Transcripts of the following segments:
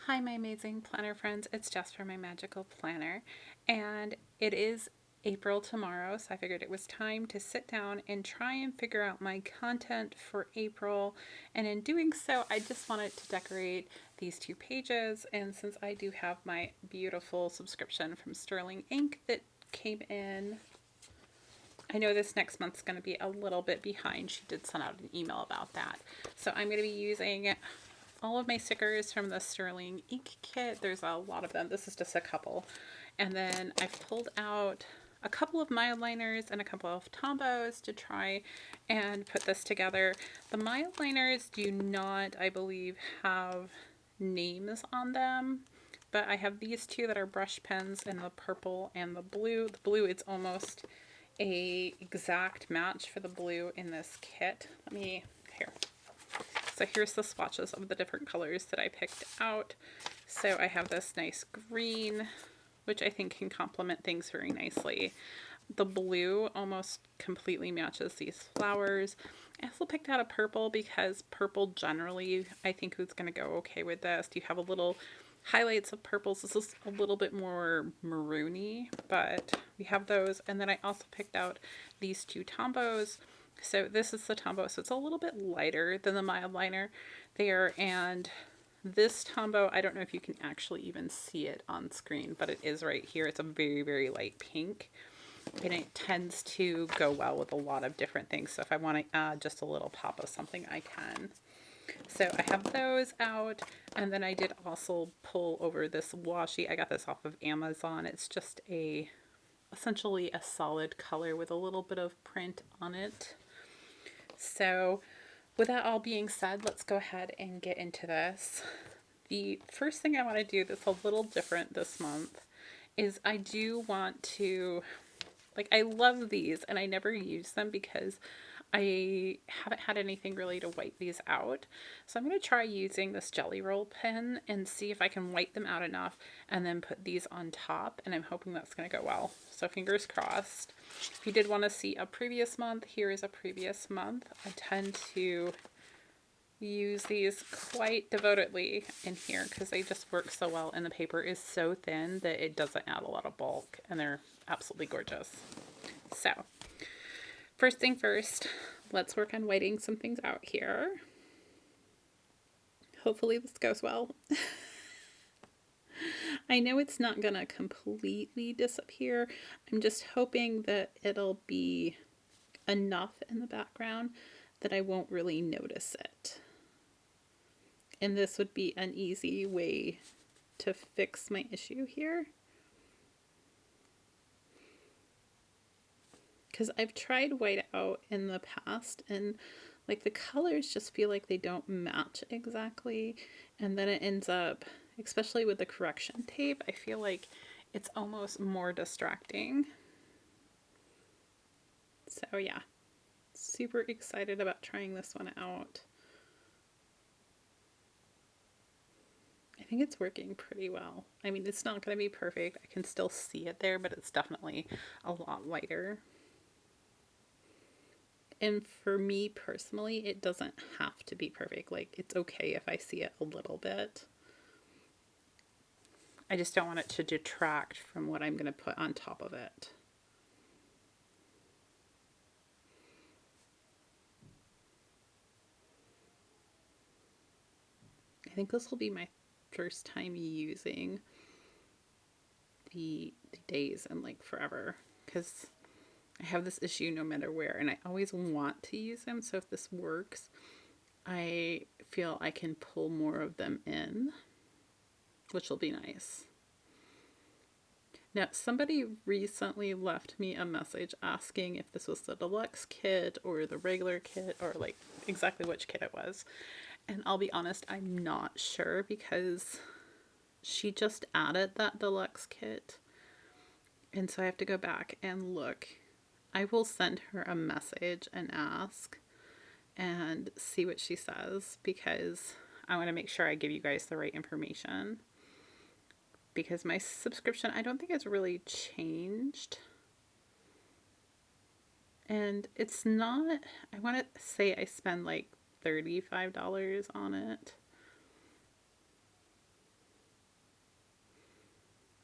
Hi, my amazing planner friends. It's Jess from My Magical Planner, and it is April tomorrow, so I figured it was time to sit down and try and figure out my content for April. And in doing so, I just wanted to decorate these two pages. And since I do have my beautiful subscription from Sterling Ink that came in, I know this next month's going to be a little bit behind. She did send out an email about that. So I'm going to be using all of my stickers from the Sterling Ink kit. There's a lot of them. This is just a couple. And then I've pulled out a couple of mildliners and a couple of tombows to try and put this together. The mildliners do not, I believe, have names on them, but I have these two that are brush pens in the purple and the blue. The blue, it's almost a exact match for the blue in this kit. Here. So here's the swatches of the different colors that I picked out. So I have this nice green, which I think can complement things very nicely. The blue almost completely matches these flowers. I also picked out a purple because purple generally I think is going to go okay with this. You have a little highlights of purples. This is a little bit more maroony, but we have those. And then I also picked out these two tombows. So this is the tombow, so it's a little bit lighter than the mildliner there. And this tombow, I don't know if you can actually even see it on screen, but it is right here. It's a very, very light pink, and it tends to go well with a lot of different things. So if I want to add just a little pop of something, I can. So I have those out, and then I did also pull over this washi. I got this off of Amazon. It's just essentially a solid color with a little bit of print on it. So with that all being said, let's go ahead and get into this. The first thing I want to do that's a little different this month is I do want to, I love these and I never use them because I haven't had anything really to wipe these out. So I'm going to try using this Jelly Roll pen and see if I can wipe them out enough and then put these on top. And I'm hoping that's going to go well. So fingers crossed. If you did want to see a previous month, here is a previous month. I tend to use these quite devotedly in here because they just work so well and the paper is so thin that it doesn't add a lot of bulk, and they're absolutely gorgeous. So first thing first, let's work on whiting some things out here. Hopefully this goes well. I know it's not gonna completely disappear. I'm just hoping that it'll be enough in the background that I won't really notice it. And this would be an easy way to fix my issue here. Because I've tried white out in the past and the colors just feel like they don't match exactly, and then it ends up, especially with the correction tape, I feel like it's almost more distracting. So yeah, super excited about trying this one out. I think it's working pretty well. I mean, it's not going to be perfect. I can still see it there, but it's definitely a lot lighter. And for me personally, it doesn't have to be perfect. It's okay if I see it a little bit. I just don't want it to detract from what I'm going to put on top of it. I think this will be my first time using the days and forever, because I have this issue no matter where, and I always want to use them. So if this works, I feel I can pull more of them in, which will be nice. Now, somebody recently left me a message asking if this was the deluxe kit or the regular kit, or exactly which kit it was. And I'll be honest, I'm not sure because she just added that deluxe kit. And so I have to go back and look. I will send her a message and ask and see what she says, because I want to make sure I give you guys the right information. Because my subscription, I don't think it's really changed. And it's not, I want to say I spend $35 on it.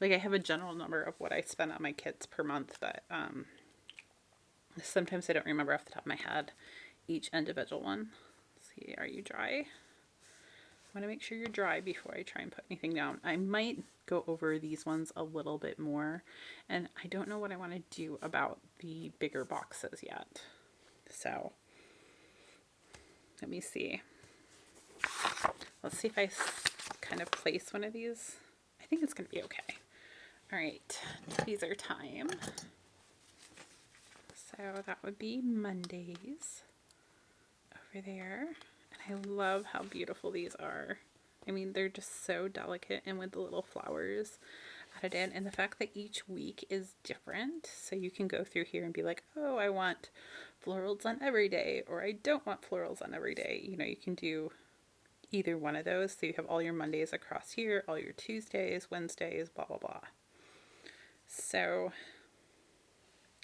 like I have a general number of what I spend on my kits per month, but sometimes I don't remember off the top of my head each individual one. Let's see, are you dry? I want to make sure you're dry before I try and put anything down. I might go over these ones a little bit more, and I don't know what I want to do about the bigger boxes yet. So let me see. Let's see if I kind of place one of these. I think it's going to be okay. All right, teaser time. So that would be Mondays over there. And I love how beautiful these are. I mean, they're just so delicate, and with the little flowers added in, and the fact that each week is different. So you can go through here and be like, oh, I want florals on every day, or I don't want florals on every day. You know, you can do either one of those. So you have all your Mondays across here, all your Tuesdays, Wednesdays, blah, blah, blah. So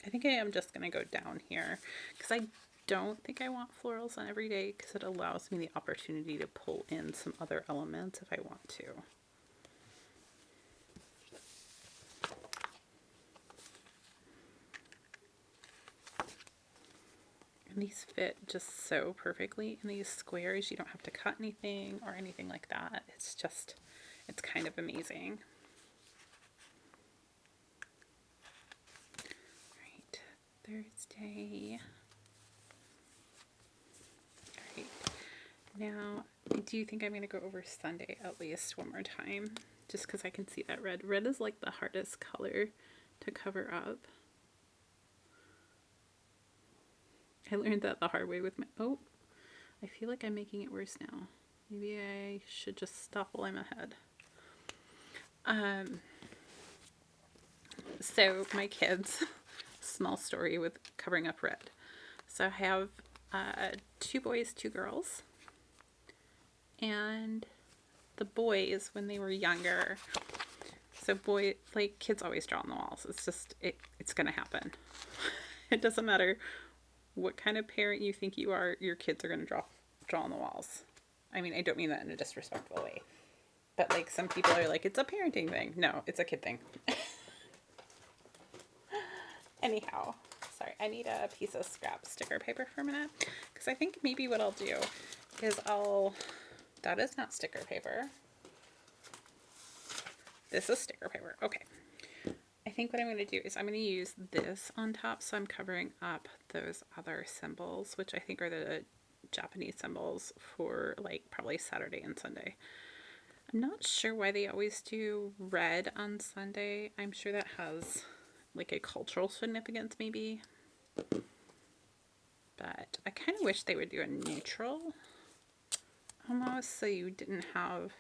I think I am just going to go down here because I don't think I want florals on every day, because it allows me the opportunity to pull in some other elements if I want to. And these fit just so perfectly in these squares. You don't have to cut anything or anything like that. It's just, it's kind of amazing. All right, Thursday. Now, I do think I'm going to go over Sunday at least one more time, just because I can see that red. Red is like the hardest color to cover up. I learned that the hard way with my, oh, I feel like I'm making it worse now. Maybe I should just stop while I'm ahead. So my kids, small story with covering up red. So I have 2 boys, 2 girls. And the boys, when they were younger, so kids always draw on the walls. It's just, it's going to happen. It doesn't matter what kind of parent you think you are, your kids are going to draw on the walls. I mean, I don't mean that in a disrespectful way, but like some people are like, it's a parenting thing. No, it's a kid thing. Anyhow, sorry, I need a piece of scrap sticker paper for a minute, because I think maybe what I'll do is that is not sticker paper. This is sticker paper. Okay. I think what I'm going to do is I'm going to use this on top, so I'm covering up those other symbols, which I think are the Japanese symbols for like probably Saturday and Sunday. I'm not sure why they always do red on Sunday. I'm sure that has like a cultural significance maybe. But I kind of wish they would do a neutral almost, so you didn't have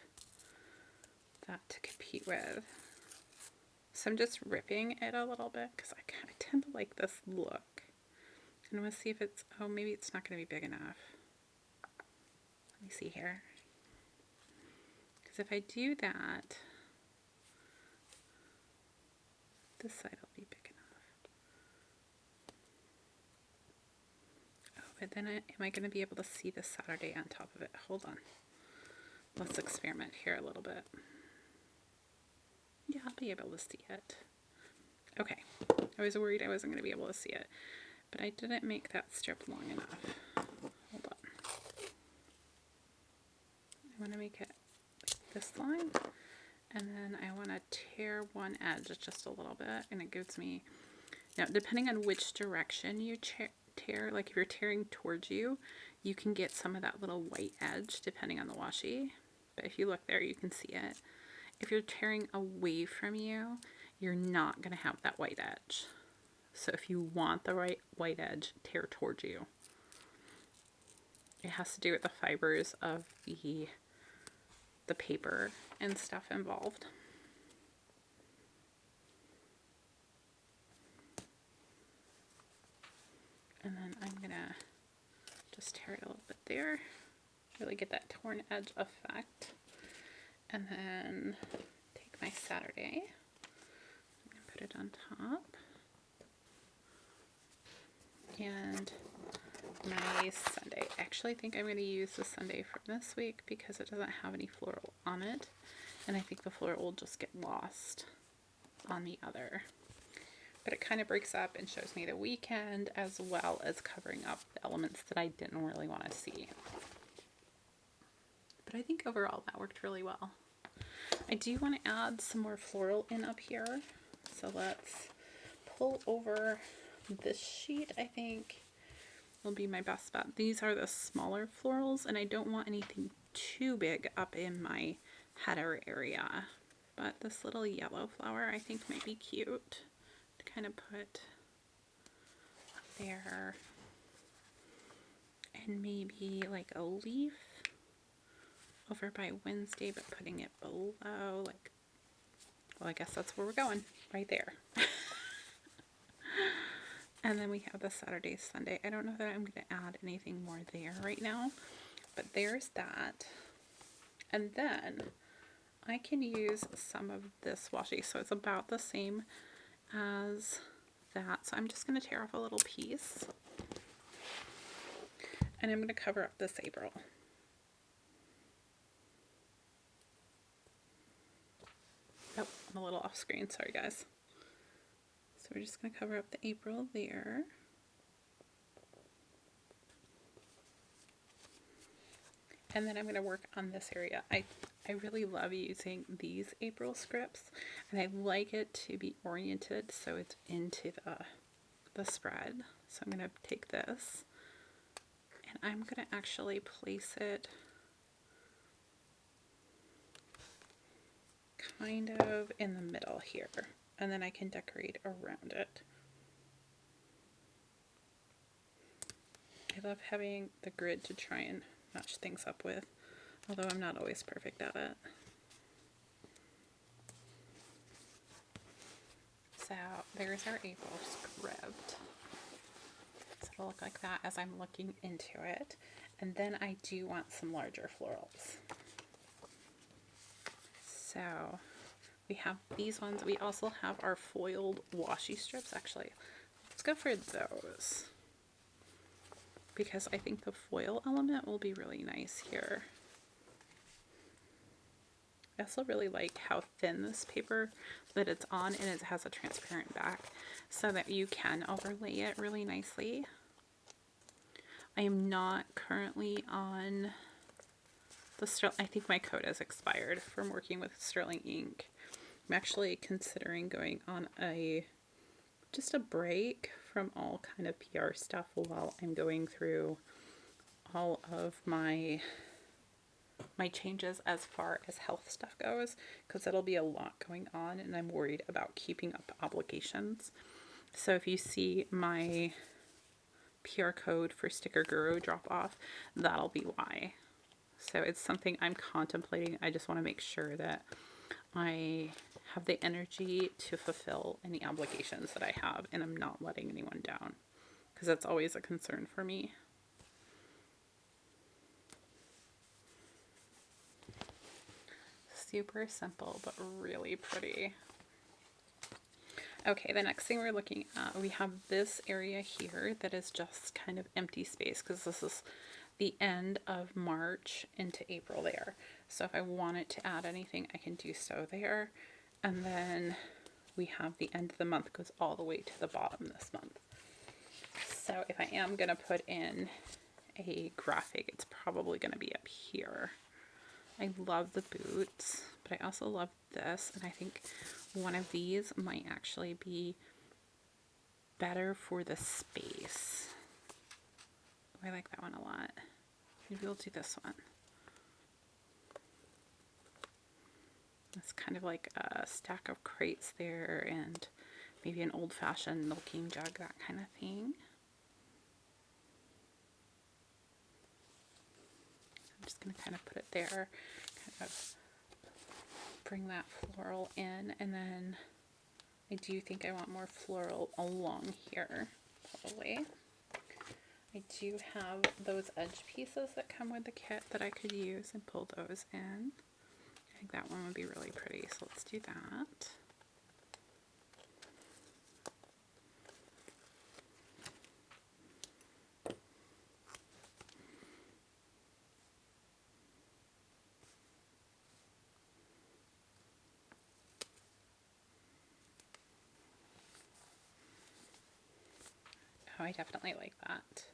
that to compete with. So I'm just ripping it a little bit because I kind of tend to like this look. And I'm going to see if it's, oh, maybe it's not going to be big enough. Let me see here. Because if I do that, this side will be big enough. Oh, but then am I going to be able to see the Saturday on top of it? Hold on. Let's experiment here a little bit. Yeah, I'll be able to see it. Okay. I was worried I wasn't going to be able to see it, but I didn't make that strip long enough. Hold on. I want to make it like this line, and then I want to tear one edge just a little bit, and it gives me, now depending on which direction you tear, like if you're tearing towards you, you can get some of that little white edge depending on the washi, but if you look there you can see it. If you're tearing away from you, you're not going to have that white edge. So if you want the right white edge, tear towards you. It has to do with the fibers of the paper and stuff involved. And then I'm going to just tear it a little bit there. Really get that torn edge effect. And then take my Saturday and put it on top. And my Sunday. I actually think I'm going to use the Sunday from this week because it doesn't have any floral on it. And I think the floral will just get lost on the other. But it kind of breaks up and shows me the weekend as well as covering up the elements that I didn't really want to see. But I think overall that worked really well. I do want to add some more floral in up here. So let's pull over this sheet. I think will be my best bet. These are the smaller florals, and I don't want anything too big up in my header area. But this little yellow flower I think might be cute to kind of put up there. And maybe like a leaf over by Wednesday, but putting it below, like, well, I guess that's where we're going, right there. And then we have the Saturday, Sunday. I don't know that I'm going to add anything more there right now, but there's that. And then I can use some of this washi, so it's about the same as that. So I'm just going to tear off a little piece, and I'm going to cover up this April. Oh, I'm a little off screen, sorry guys. So we're just going to cover up the April there. And then I'm going to work on this area. I really love using these April scripts, and I like it to be oriented so it's into the spread. So I'm going to take this, and I'm going to actually place it kind of in the middle here, and then I can decorate around it. I love having the grid to try and match things up with, although I'm not always perfect at it. So there's our April script. So it'll look like that as I'm looking into it. And then I do want some larger florals. So we have these ones. We also have our foiled washi strips. Actually, let's go for those, because I think the foil element will be really nice here. I also really like how thin this paper that it's on, and it has a transparent back so that you can overlay it really nicely. I am not currently on the Sterling. I think my code has expired from working with Sterling ink. I'm actually considering going on just a break from all kind of PR stuff while I'm going through all of my changes as far as health stuff goes, because it'll be a lot going on and I'm worried about keeping up obligations. So if you see my PR code for Sticker Guru drop off, that'll be why. So it's something I'm contemplating. I just want to make sure that I have the energy to fulfill any obligations that I have, and I'm not letting anyone down, because that's always a concern for me. Super simple, but really pretty. Okay, the next thing we're looking at, we have this area here that is just kind of empty space, because this is the end of March into April there. So if I wanted to add anything, I can do so there. And then we have the end of the month goes all the way to the bottom this month. So if I am going to put in a graphic, it's probably going to be up here. I love the boots, but I also love this, and I think one of these might actually be better for the space. I like that one a lot. Maybe we'll do this one. It's kind of like a stack of crates there, and maybe an old-fashioned milking jug, that kind of thing. I'm just going to kind of put it there, kind of bring that floral in, and then I do think I want more floral along here, probably. I do have those edge pieces that come with the kit that I could use and pull those in. I think that one would be really pretty, so let's do that. I definitely like that.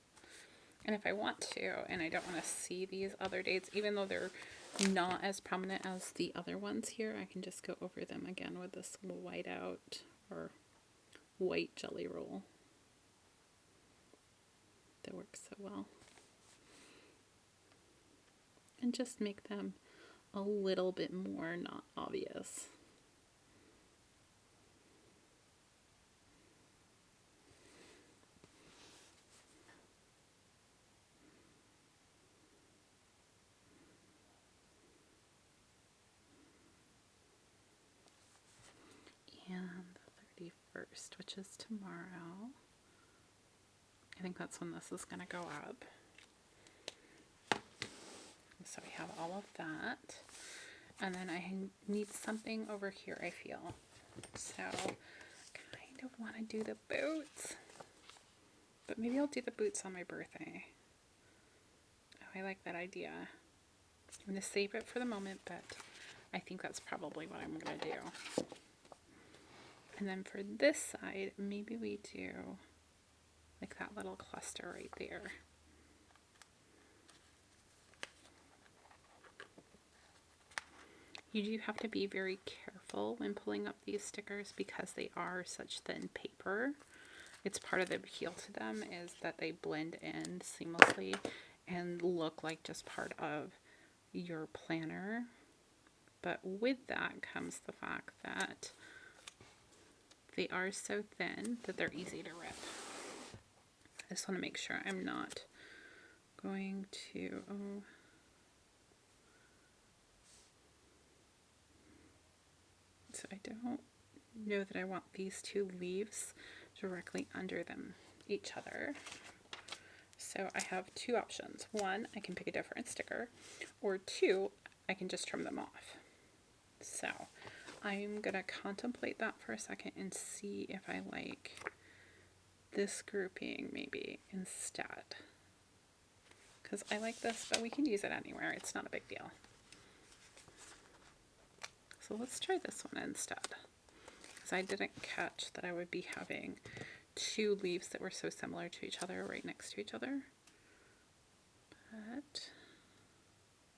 And if I want to, and I don't want to see these other dates, even though they're not as prominent as the other ones here, I can just go over them again with this white out or white jelly roll. That works so well. And just make them a little bit more not obvious. And the 31st, which is tomorrow. I think that's when this is going to go up. So we have all of that. And then I need something over here, I feel. So kind of want to do the boots. But maybe I'll do the boots on my birthday. Oh, I like that idea. I'm going to save it for the moment, but I think that's probably what I'm going to do. And then for this side, maybe we do like that little cluster right there. You do have to be very careful when pulling up these stickers because they are such thin paper. It's part of the appeal to them is that they blend in seamlessly and look like just part of your planner. But with that comes the fact that they are so thin that they're easy to rip. I just want to make sure I'm not going to... So I don't know that I want these two leaves directly under them, each other. So I have two options. One, I can pick a different sticker, or two, I can just trim them off. So I'm going to contemplate that for a second and see if I like this grouping maybe instead. Because I like this, but we can use it anywhere. It's not a big deal. So let's try this one instead. Because I didn't catch that I would be having two leaves that were so similar to each other right next to each other. But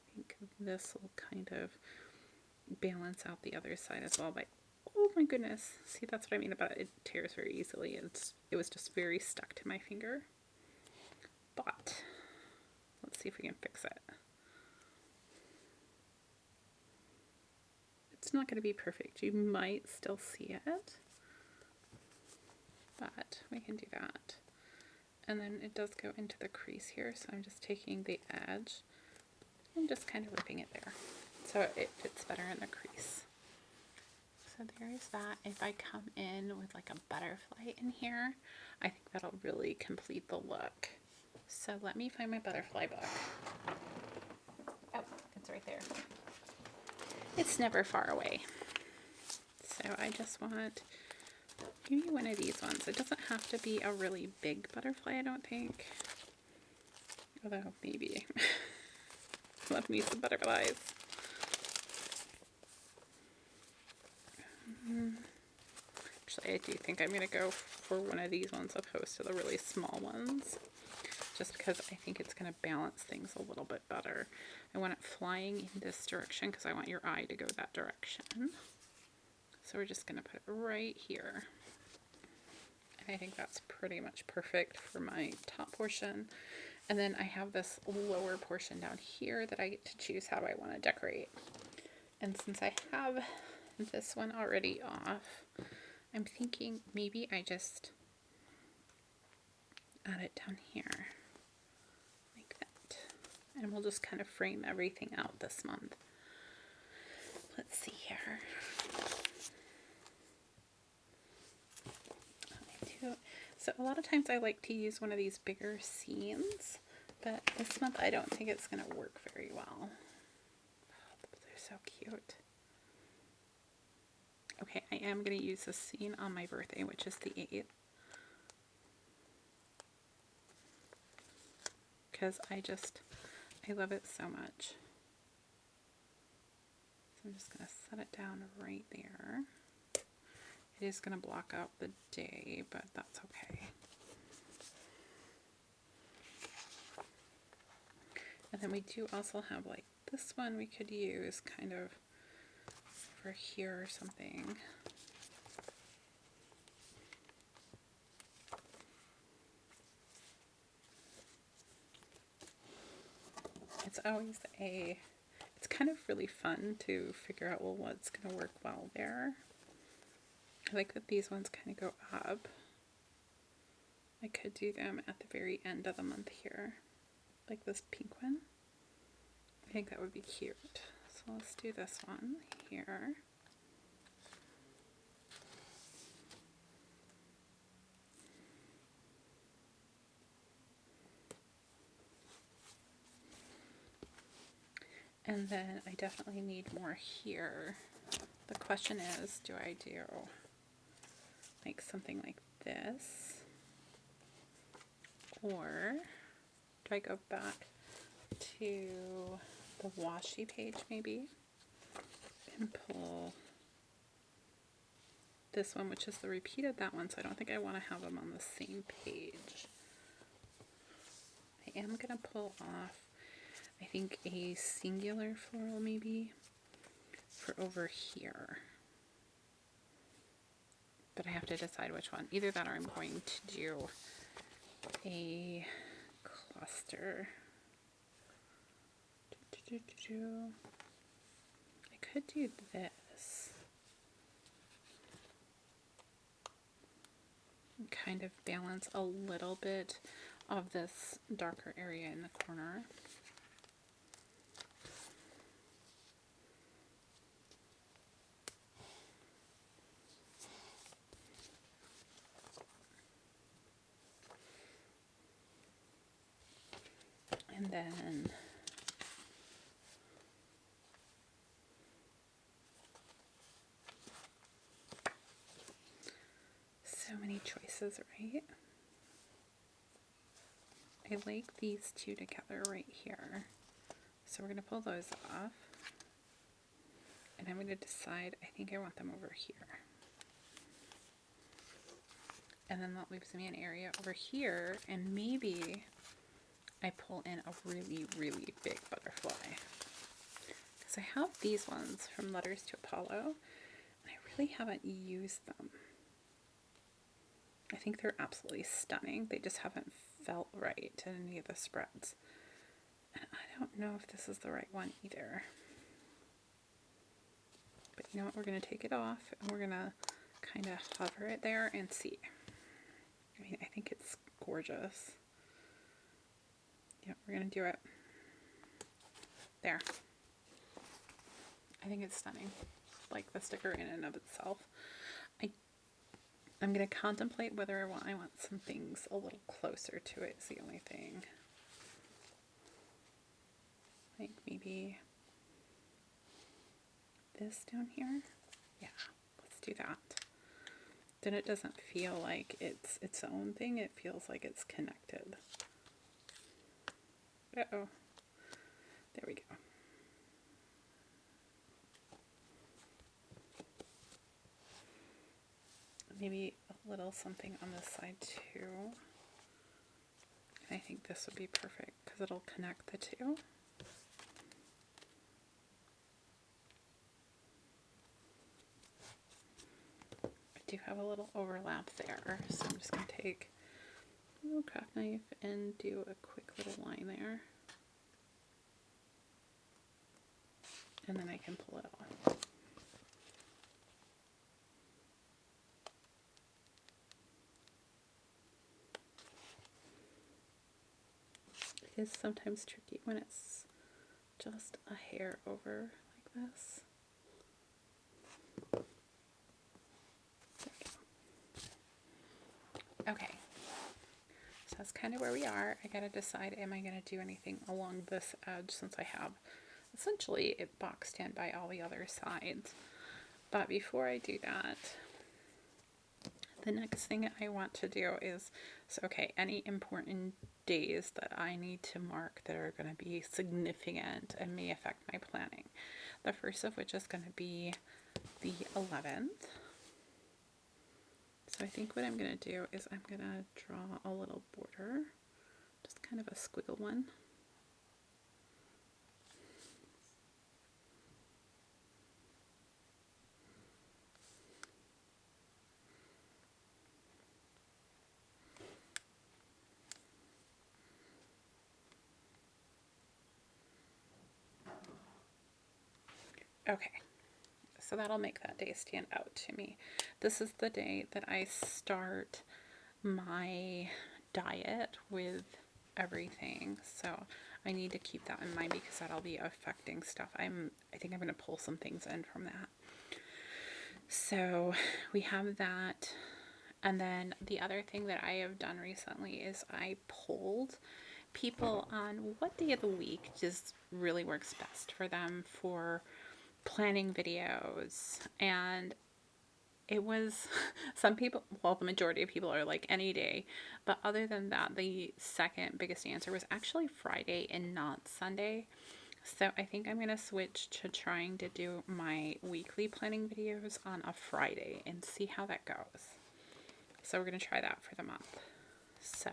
I think this will kind of balance out the other side as well. But oh my goodness, see, that's what I mean about it. It tears very easily. It was just very stuck to my finger. But let's see if we can fix it. It's not going to be perfect. You might still see it, but we can do that. And then it does go into the crease here, so I'm just taking the edge and just kind of ripping it there so it fits better in the crease. So there's that. If I come in with like a butterfly in here, I think that'll really complete the look. So let me find my butterfly book. Oh, it's right there. It's never far away. So I just want maybe one of these ones. It doesn't have to be a really big butterfly, I don't think. Although maybe. Love me some butterflies. Actually, I do think I'm going to go for one of these ones opposed to the really small ones. Just because I think it's going to balance things a little bit better. I want it flying in this direction because I want your eye to go that direction. So we're just going to put it right here. And I think that's pretty much perfect for my top portion. And then I have this lower portion down here that I get to choose how I want to decorate. And since I have this one already off, I'm thinking maybe I just add it down here. And we'll just kind of frame everything out this month. Let's see here. So a lot of times I like to use one of these bigger scenes, but this month I don't think it's going to work very well. Oh, they're so cute. Okay, I am going to use this scene on my birthday, which is the 8th. Because I love it so much. So I'm just going to set it down right there. It is going to block out the day, but that's okay. And then we do also have like this one we could use kind of over here or something. It's kind of really fun to figure out, well, what's going to work well there. I like that these ones kind of go up. I could do them at the very end of the month here, like this pink one. I think that would be cute. So let's do this one here. And then I definitely need more here. The question is, do I do like something like this? Or do I go back to the washi page maybe and pull this one, which is the repeat of that one, so I don't think I want to have them on the same page. I am going to pull off, I think, a singular floral maybe for over here. But I have to decide which one. Either that or I'm going to do a cluster. I could do this. And kind of balance a little bit of this darker area in the corner. And then so many choices, right? I like these two together right here. So we're going to pull those off. And I'm going to decide, I think I want them over here. And then that leaves me an area over here, and maybe I pull in a really, really big butterfly. Because I have these ones from Letters to Apollo, and I really haven't used them. I think they're absolutely stunning. They just haven't felt right in any of the spreads. And I don't know if this is the right one either. But you know what? We're going to take it off, and we're going to kind of hover it there and see. I mean, I think it's gorgeous. Yeah, we're going to do it. There. I think it's stunning. Like the sticker in and of itself. I'm going to contemplate whether I want some things a little closer to it is the only thing. Like maybe this down here. Yeah, let's do that. Then it doesn't feel like it's its own thing. It feels like it's connected. Uh-oh. There we go. Maybe a little something on this side too. And I think this would be perfect because it'll connect the two. I do have a little overlap there, so I'm just going to take a little craft knife and do a quick little line there. And then I can pull it off. It is sometimes tricky when it's just a hair over like this. Okay, so that's kind of where we are. I gotta decide, am I gonna do anything along this edge since I have essentially it boxed in by all the other sides. But before I do that, the next thing I want to do is, so okay, any important days that I need to mark that are going to be significant and may affect my planning. The first of which is going to be the 11th. So I think what I'm going to do is I'm going to draw a little border, just kind of a squiggle one. Okay, so that'll make that day stand out to me. This is the day that I start my diet with everything, so I need to keep that in mind because that'll be affecting stuff. I think I'm going to pull some things in from that. So we have that. And then the other thing that I have done recently is I polled people on what day of the week just really works best for them for planning videos. And it was some people, well, the majority of people are like any day. But other than that, the second biggest answer was actually Friday and not Sunday. So I think I'm going to switch to trying to do my weekly planning videos on a Friday and see how that goes. So we're going to try that for the month. So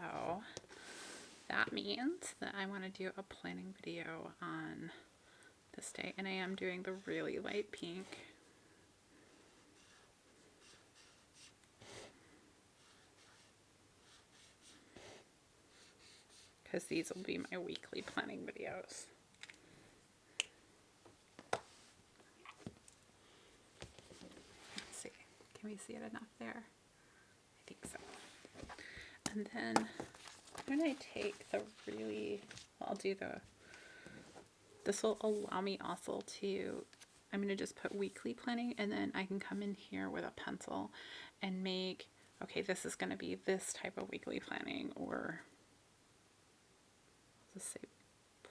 that means that I want to do a planning video on this day. And I am doing the really light pink. Because these will be my weekly planning videos. Let's see. Can we see it enough there? I think so. And then when I take the really, well, I'll do this will allow me also to, I'm going to just put weekly planning, and then I can come in here with a pencil and make, okay, this is going to be this type of weekly planning, or let's just say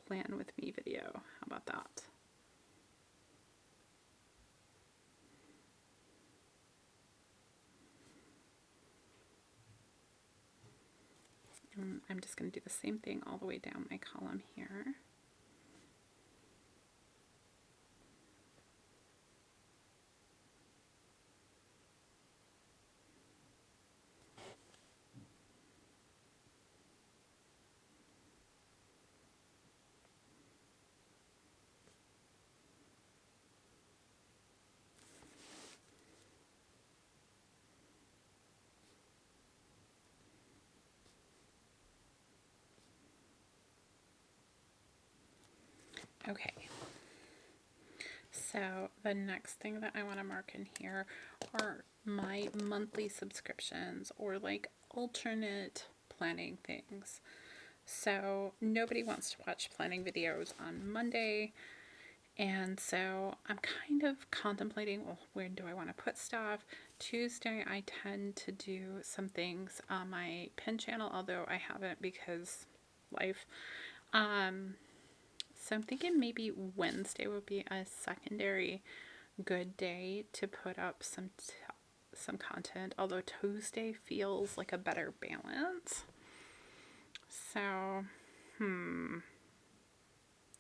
plan with me video. How about that? I'm just going to do the same thing all the way down my column here. Okay, so the next thing that I want to mark in here are my monthly subscriptions, or like alternate planning things. So nobody wants to watch planning videos on Monday, and so I'm kind of contemplating, well, where do I want to put stuff? Tuesday I tend to do some things on my pin channel, although I haven't because life. So I'm thinking maybe Wednesday would be a secondary good day to put up some content, although Tuesday feels like a better balance. So,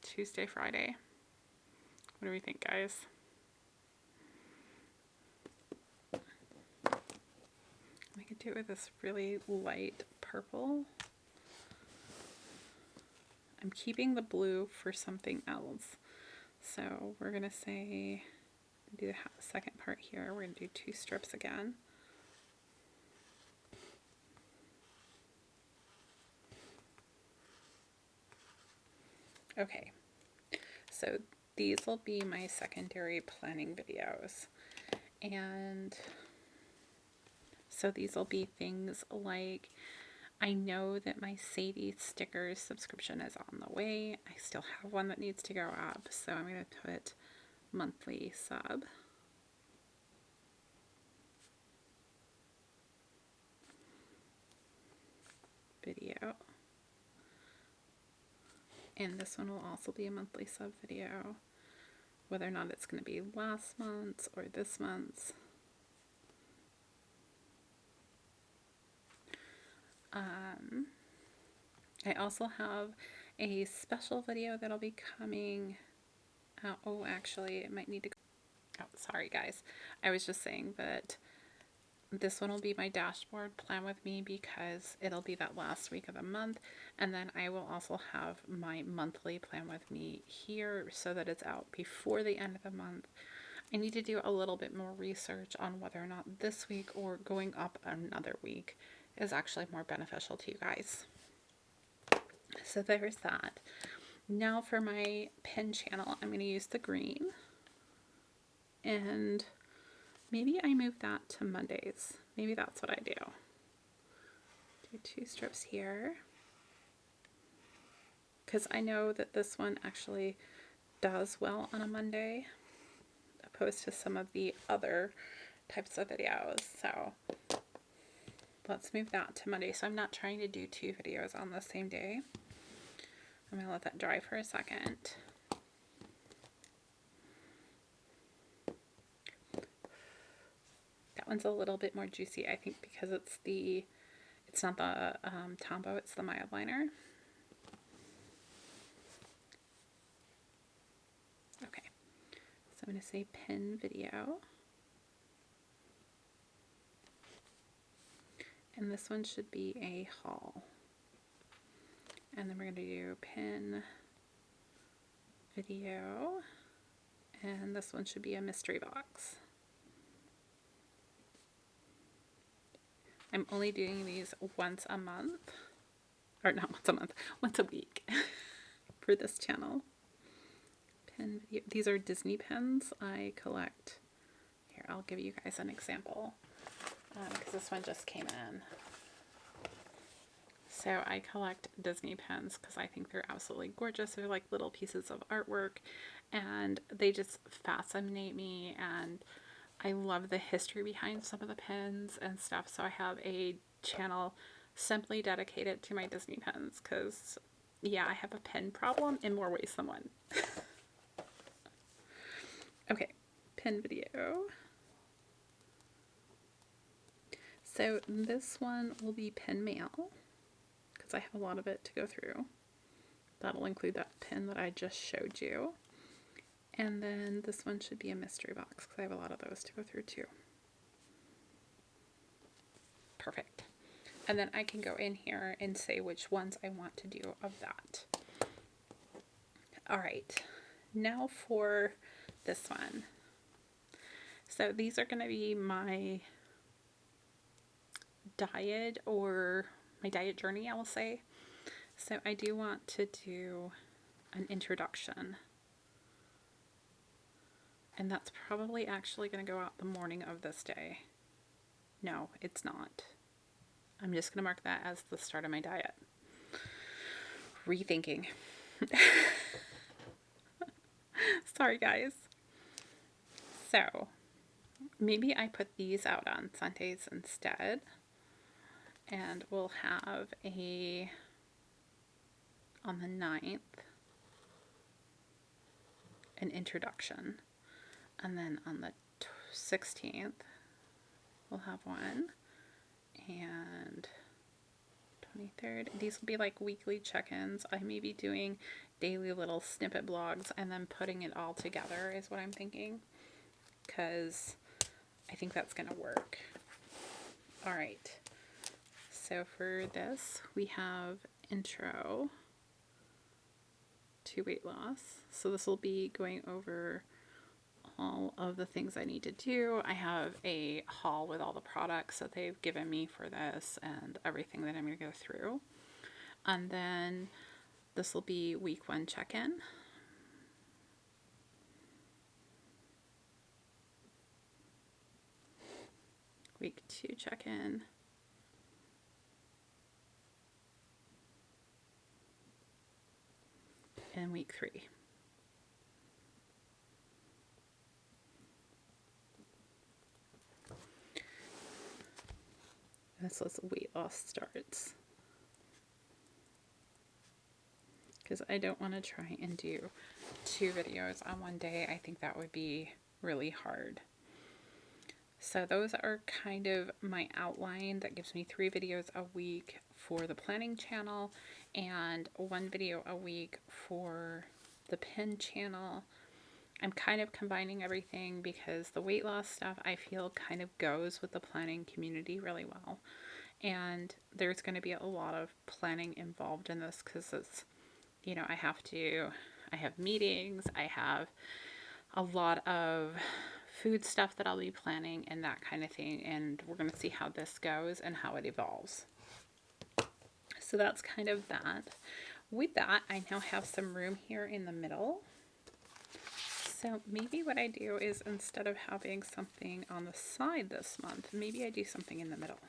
Tuesday, Friday. What do we think, guys? I could do it with this really light purple. I'm keeping the blue for something else. So we're going to say, do the second part here. We're going to do 2 strips again. Okay, so these will be my secondary planning videos. And so these will be things like, I know that my Sadie stickers subscription is on the way. I still have one that needs to go up, so I'm going to put monthly sub. Video. And this one will also be a monthly sub video, whether or not it's going to be last month's or this month's. I also have a special video that'll be coming out. Oh, actually, it might need to. Oh, sorry, guys. I was just saying that this one will be my dashboard plan with me because it'll be that last week of the month. And then I will also have my monthly plan with me here so that it's out before the end of the month. I need to do a little bit more research on whether or not this week or going up another week is actually more beneficial to you guys. So there's that. Now for my pin channel, I'm going to use the green. and maybe I move that to Mondays. Maybe that's what I do. Do 2 strips here, because I know that this one actually does well on a Monday opposed to some of the other types of videos. So let's move that to Monday. So I'm not trying to do 2 videos on the same day. I'm gonna let that dry for a second. That one's a little bit more juicy, I think, because it's not the tombow, it's the mildliner. Okay, so I'm going to say pin video. And this one should be a haul. And then we're going to do pin video. And this one should be a mystery box. I'm only doing these once a month. Or not once a month, once a week for this channel. Pin video. These are Disney pins I collect. Here, I'll give you guys an example. Because this one just came in. So I collect Disney pens because I think they're absolutely gorgeous. They're like little pieces of artwork and they just fascinate me, and I love the history behind some of the pens and stuff. So I have a channel simply dedicated to my Disney pens because, yeah, I have a pen problem in more ways than one. Okay, pen video. So this one will be pen mail because I have a lot of it to go through. That'll include that pen that I just showed you. And then this one should be a mystery box because I have a lot of those to go through too. Perfect. And then I can go in here and say which ones I want to do of that. All right, now for this one. So these are going to be my diet, or my diet journey, I will say. So I do want to do an introduction. And that's probably actually going to go out the morning of this day. No, it's not. I'm just going to mark that as the start of my diet. Rethinking. Sorry, guys. So, maybe I put these out on Sundays instead. And we'll have on the 9th, an introduction. And then on the 16th, we'll have one. And 23rd, these will be like weekly check-ins. I may be doing daily little snippet blogs and then putting it all together is what I'm thinking, because I think that's going to work. All right. So for this, we have intro to weight loss. So this will be going over all of the things I need to do. I have a haul with all the products that they've given me for this and everything that I'm going to go through. And then this will be week 1 check-in. Week 2 check-in. And week 3. This was weight loss starts. Because I don't want to try and do 2 videos on one day. I think that would be really hard. So those are kind of my outline. That gives me 3 videos a week for the planning channel and 1 video a week for the pin channel. I'm kind of combining everything because the weight loss stuff I feel kind of goes with the planning community really well. And there's going to be a lot of planning involved in this because it's, you know, I have meetings, I have a lot of food stuff that I'll be planning and that kind of thing. And we're going to see how this goes and how it evolves. So that's kind of that. With that, I now have some room here in the middle. So maybe what I do is, instead of having something on the side this month, maybe I do something in the middle.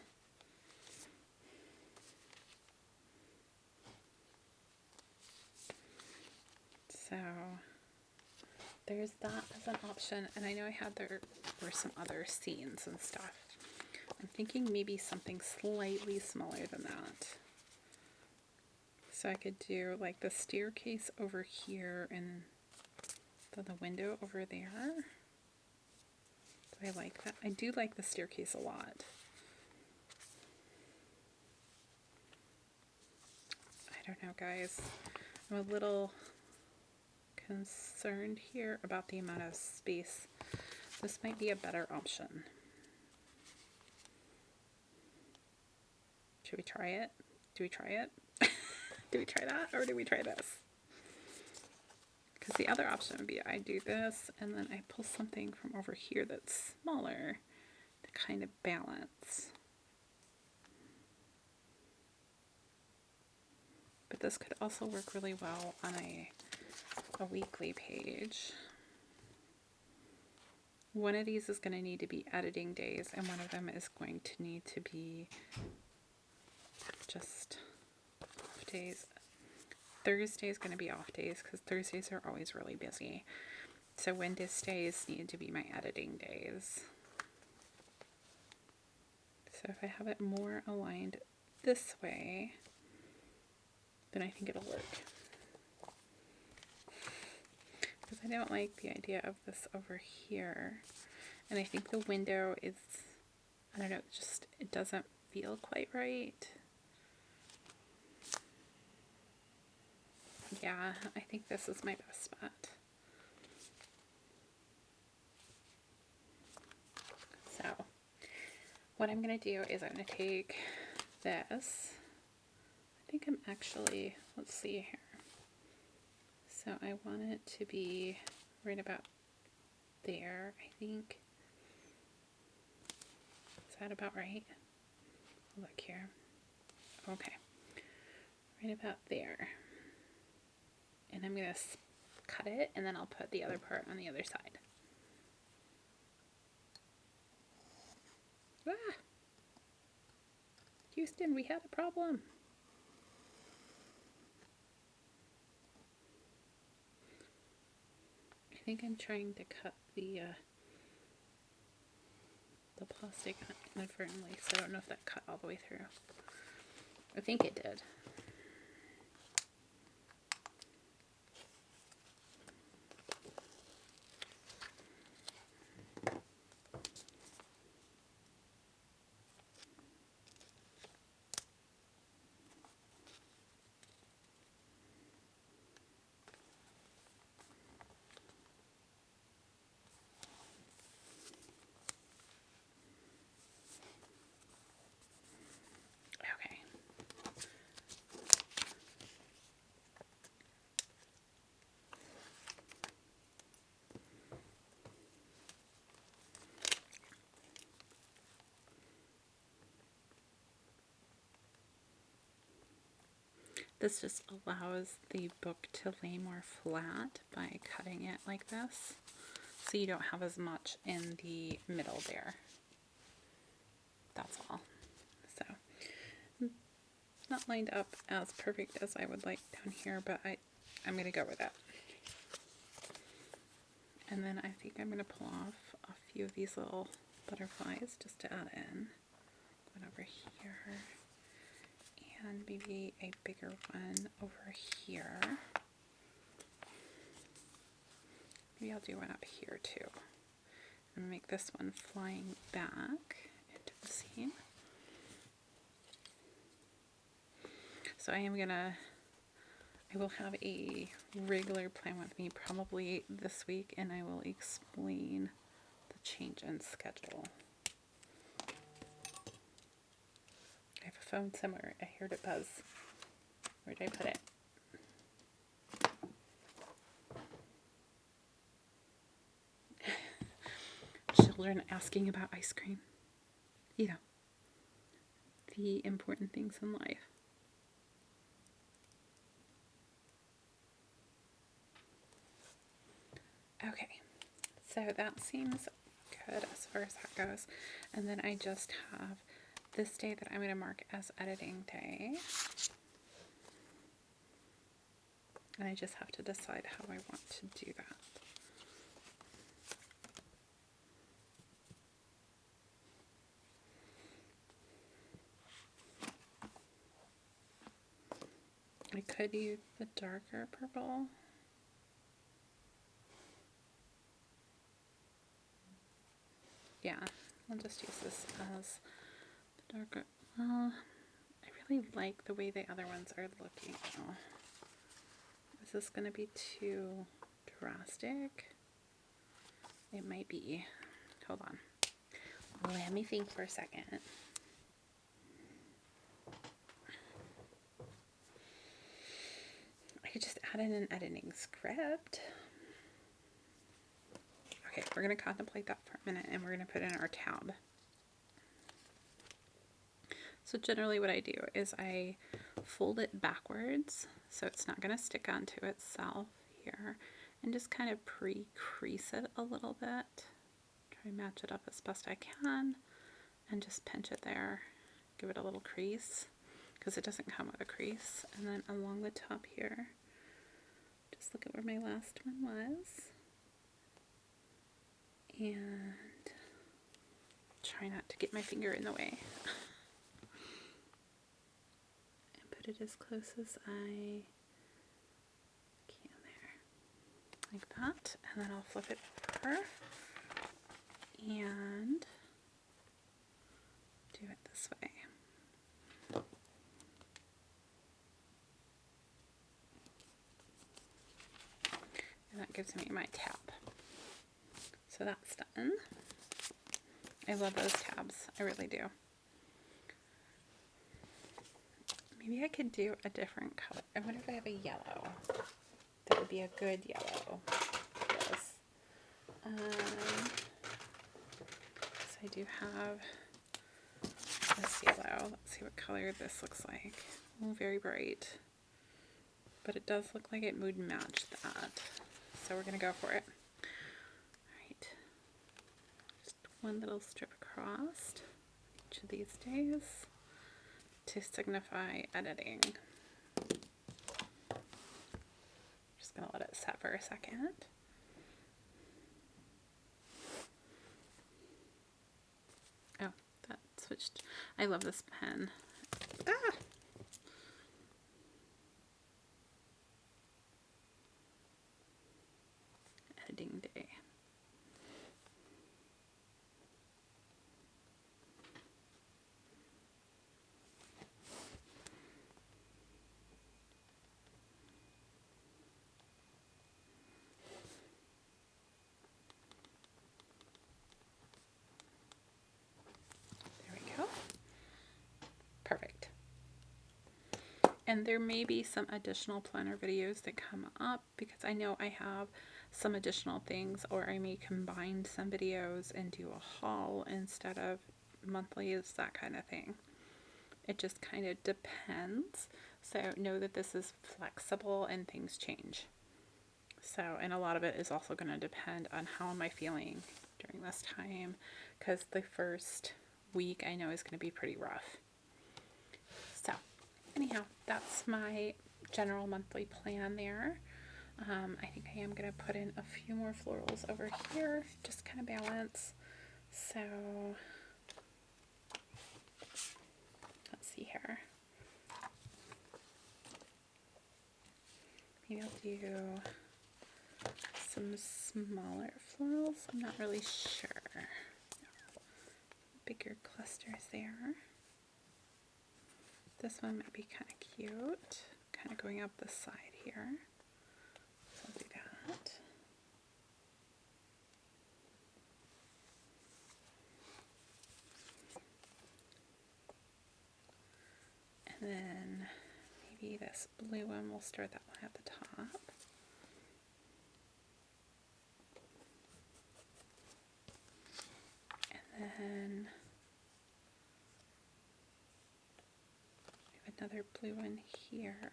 So there's that as an option, and I know there were some other scenes and stuff. I'm thinking maybe something slightly smaller than that. So I could do like the staircase over here and the window over there. Do I like that? I do like the staircase a lot. I don't know, guys. I'm a little concerned here about the amount of space. This might be a better option. Should we try it? Do we try it? Do we try that, or do we try this? Because the other option would be I do this and then I pull something from over here that's smaller to kind of balance. But this could also work really well on a weekly page. One of these is going to need to be editing days, and one of them is going to need to be just off days. Thursday is going to be off days because Thursdays are always really busy. So Wednesdays need to be my editing days. So if I have it more aligned this way, then I think it'll work. Because I don't like the idea of this over here. And I think the window is, I don't know, it doesn't feel quite right. Yeah, I think this is my best bet. So, what I'm going to do is I'm going to take this. I think I'm actually, let's see here. So I want it to be right about there, I think. Is that about right? Look here. Okay. Right about there. And I'm going to cut it, and then I'll put the other part on the other side. Ah! Houston, we had a problem. I think I'm trying to cut the plastic inadvertently, so I don't know if that cut all the way through. I think it did. This just allows the book to lay more flat by cutting it like this, so you don't have as much in the middle there. That's all. So, not lined up as perfect as I would like down here, but I'm going to go with it. And then I think I'm going to pull off a few of these little butterflies just to add in. One over here. And maybe a bigger one over here. Maybe I'll do one up here too. I'm going to make this one flying back into the scene. So I will have a regular plan with me probably this week, and I will explain the change in schedule. I have a phone somewhere. I heard it buzz. Where did I put it? Children asking about ice cream. You know, the important things in life. Okay. So that seems good as far as that goes. And then I just have this day that I'm going to mark as editing day. And I just have to decide how I want to do that. I could use the darker purple. Yeah, I'll just use this as the darker. Well, I really like the way the other ones are looking. Oh. Is this going to be too drastic? It might be. Hold on. Let me think for a second. I could just add in an editing script. Okay, we're going to contemplate that for a minute and we're going to put in our tab. So generally what I do is I fold it backwards so it's not going to stick onto itself here, and just kind of pre-crease it a little bit. Try and match it up as best I can and just pinch it there. Give it a little crease because it doesn't come with a crease. And then along the top here, just look at where my last one was. And try not to get my finger in the way. And put it as close as I can there. Like that. And then I'll flip it over. And do it this way. And that gives me my tab. So that's done. I love those tabs. I really do. Maybe I could do a different color. I wonder if I have a yellow. That would be a good yellow. Yes. So I do have this yellow. Let's see what color this looks like. Oh, very bright. But it does look like it would match that. So we're going to go for it. Alright. Just one little strip across each of these days to signify editing. Just going to let it set for a second. Oh, that switched. I love this pen. Ah! Editing day. There we go. Perfect. And there may be some additional planner videos that come up because I know I have some additional things, or I may combine some videos and do a haul instead of monthlies, that kind of thing. It just kind of depends. So know that this is flexible and things change. So, and a lot of it is also going to depend on how am I feeling during this time, because the first week I know is going to be pretty rough. So anyhow, that's my general monthly plan there. I think I am going to put in a few more florals over here, just kind of balance. So let's see here. Maybe I'll do some smaller florals. I'm not really sure. Bigger clusters there. This one might be kind of cute, kind of going up the side here. So I'll do that. And then maybe this blue one, we'll start that one at the top. And then we have another blue one here.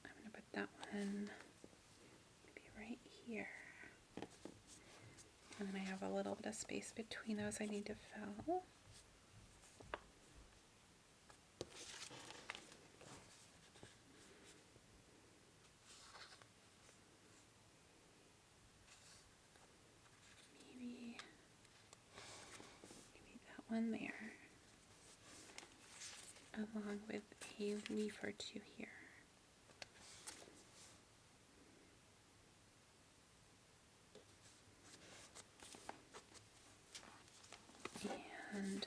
I'm going to put that one maybe right here. And then I have a little bit of space between those I need to fill. Maybe that one there, along with a leaf or two here. And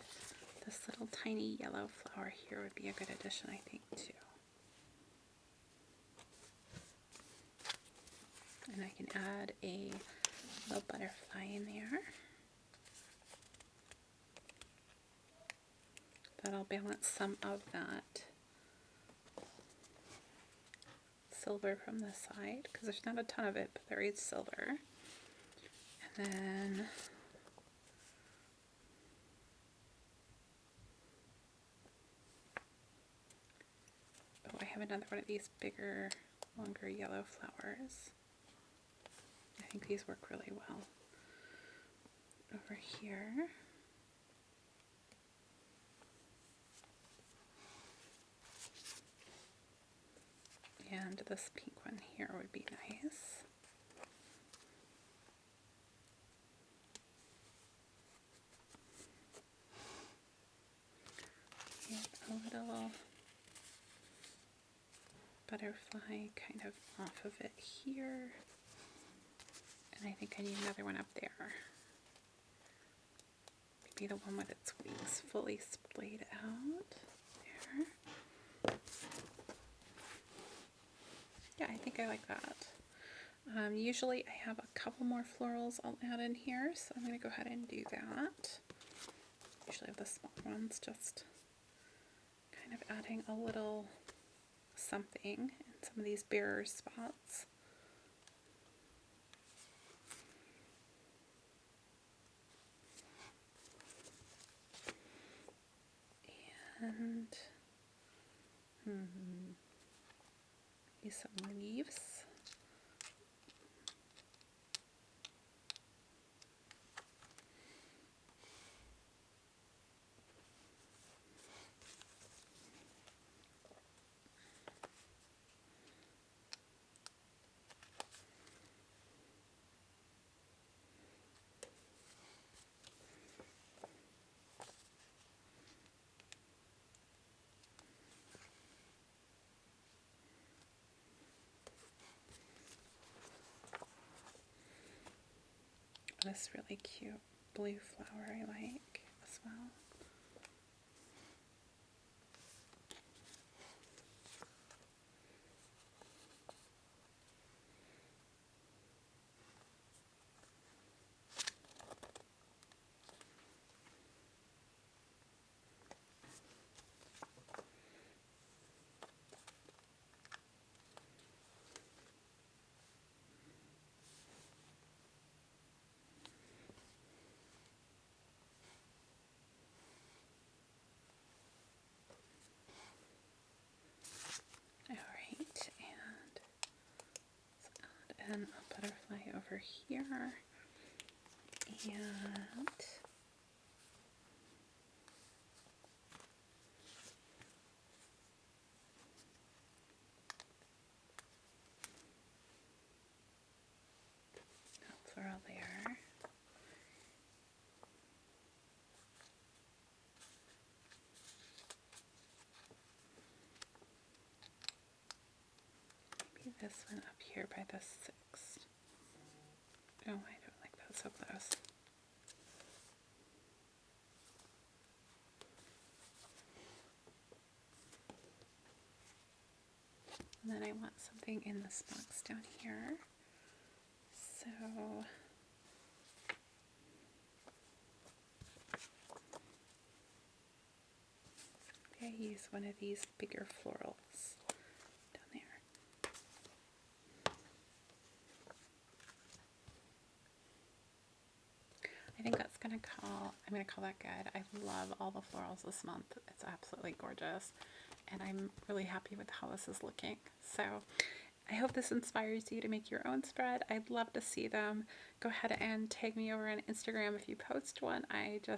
this little tiny yellow flower here would be a good addition, I think, too. And I can add a little butterfly in there. That'll balance some of that silver from the side, because there's not a ton of it, but there is silver. And then I have another one of these bigger, longer yellow flowers. I think these work really well. Over here. And this pink one here would be nice. And a little butterfly kind of off of it here. And I think I need another one up there. Maybe the one with its wings fully splayed out. There. Yeah, I think I like that. Usually I have a couple more florals I'll add in here, so I'm going to go ahead and do that. Usually have the small ones, just kind of adding a little something in some of these barer spots. And use some leaves. This really cute blue flower I like as well. Alright, and let's add in a butterfly over here, and a floral there. Maybe this one up here by the 6th. Oh, I don't like that so close. And then I want something in this box down here. So I use one of these bigger florals down there. I think that's I'm gonna call that good. I love all the florals this month. It's absolutely gorgeous. And I'm really happy with how this is looking. So I hope this inspires you to make your own spread. I'd love to see them. Go ahead and tag me over on Instagram if you post one. I just